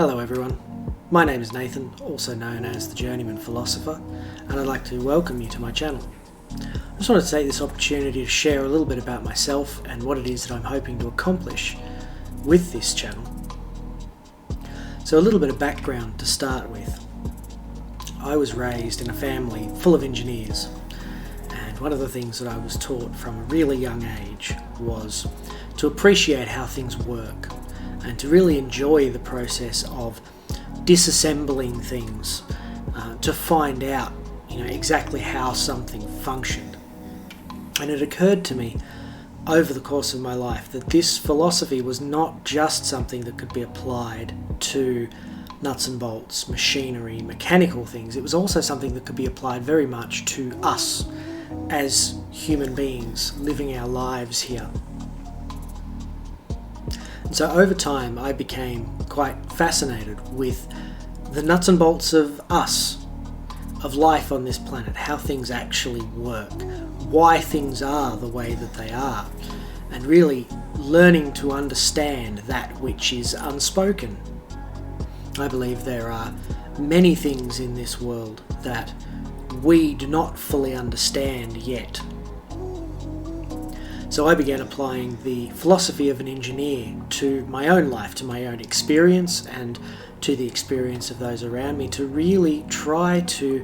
Hello everyone, my name is Nathan, also known as the Journeyman Philosopher, and I'd like to welcome you to my channel. I just wanted to take this opportunity to share a little bit about myself and what it is that I'm hoping to accomplish with this channel. So a little bit of background to start with. I was raised in a family full of engineers, and one of the things that I was taught from a really young age was to appreciate how things work and to really enjoy the process of disassembling things to find out exactly how something functioned. And it occurred to me over the course of my life that this philosophy was not just something that could be applied to nuts and bolts, machinery, mechanical things. It was also something that could be applied very much to us as human beings living our lives here. So over time I became quite fascinated with the nuts and bolts of us, of life on this planet, how things actually work, why things are the way that they are, and really learning to understand that which is unspoken. I believe there are many things in this world that we do not fully understand yet. So I began applying the philosophy of an engineer to my own life, to my own experience and to the experience of those around me, to really try to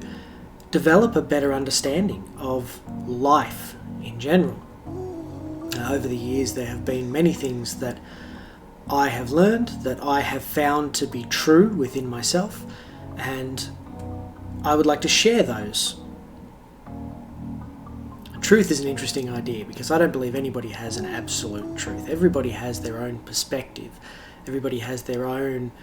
develop a better understanding of life in general. Over the years there have been many things that I have learned, that I have found to be true within myself, and I would like to share those. Truth is an interesting idea because I don't believe anybody has an absolute truth. Everybody has their own perspective. Everybody has their own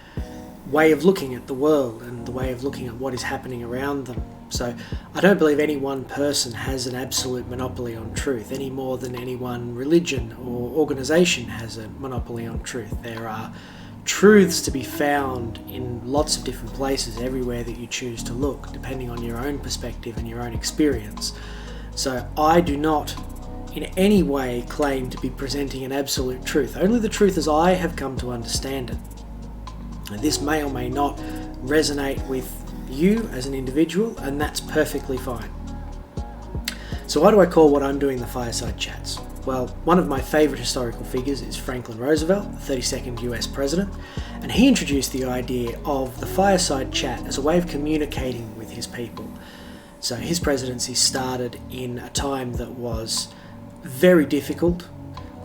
way of looking at the world and the way of looking at what is happening around them. So I don't believe any one person has an absolute monopoly on truth any more than any one religion or organization has a monopoly on truth. There are truths to be found in lots of different places everywhere that you choose to look, depending on your own perspective and your own experience. So I do not in any way claim to be presenting an absolute truth, only the truth as I have come to understand it. And this may or may not resonate with you as an individual, and that's perfectly fine. So why do I call what I'm doing the Fireside Chats? Well, one of my favourite historical figures is Franklin Roosevelt, the 32nd US President, and he introduced the idea of the Fireside Chat as a way of communicating with his people. So his presidency started in a time that was very difficult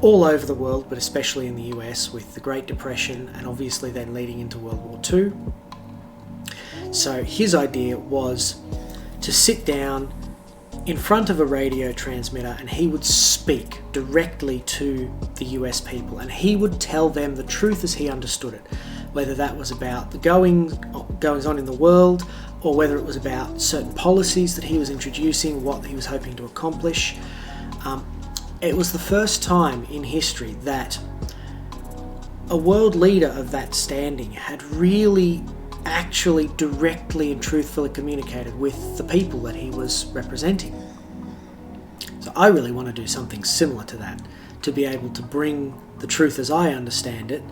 all over the world, but especially in the US with the Great Depression and obviously then leading into World War II. So his idea was to sit down in front of a radio transmitter and he would speak directly to the US people and he would tell them the truth as he understood it, whether that was about the goings on in the world or whether it was about certain policies that he was introducing, what he was hoping to accomplish. It was the first time in history that a world leader of that standing had really actually directly and truthfully communicated with the people that he was representing. So I really want to do something similar to that, to be able to bring the truth as I understand it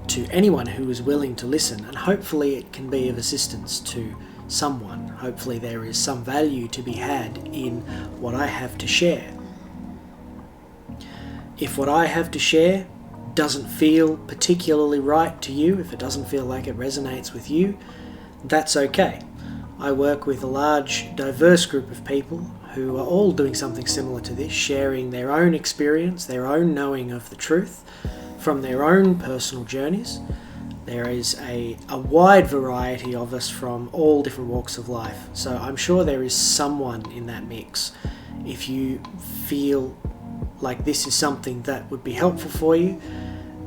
to anyone who is willing to listen, and hopefully it can be of assistance to someone. Hopefully there is some value to be had in what I have to share. If what I have to share doesn't feel particularly right to you, if it doesn't feel like it resonates with you, that's okay. I work with a large, diverse group of people who are all doing something similar to this, sharing their own experience, their own knowing of the truth from their own personal journeys. There is a wide variety of us from all different walks of life. So I'm sure there is someone in that mix. If you feel like this is something that would be helpful for you,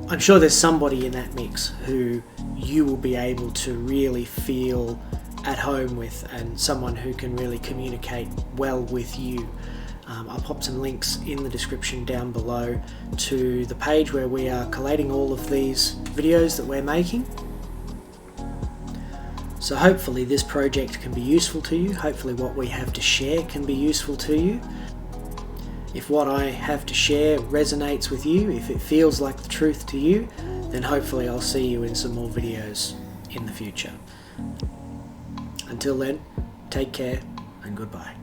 I'm sure there's somebody in that mix who you will be able to really feel at home with and someone who can really communicate well with you. I'll pop some links in the description down below to the page where we are collating all of these videos that we're making. So hopefully this project can be useful to you. Hopefully what we have to share can be useful to you. If what I have to share resonates with you, if it feels like the truth to you, then hopefully I'll see you in some more videos in the future. Until then, take care and goodbye.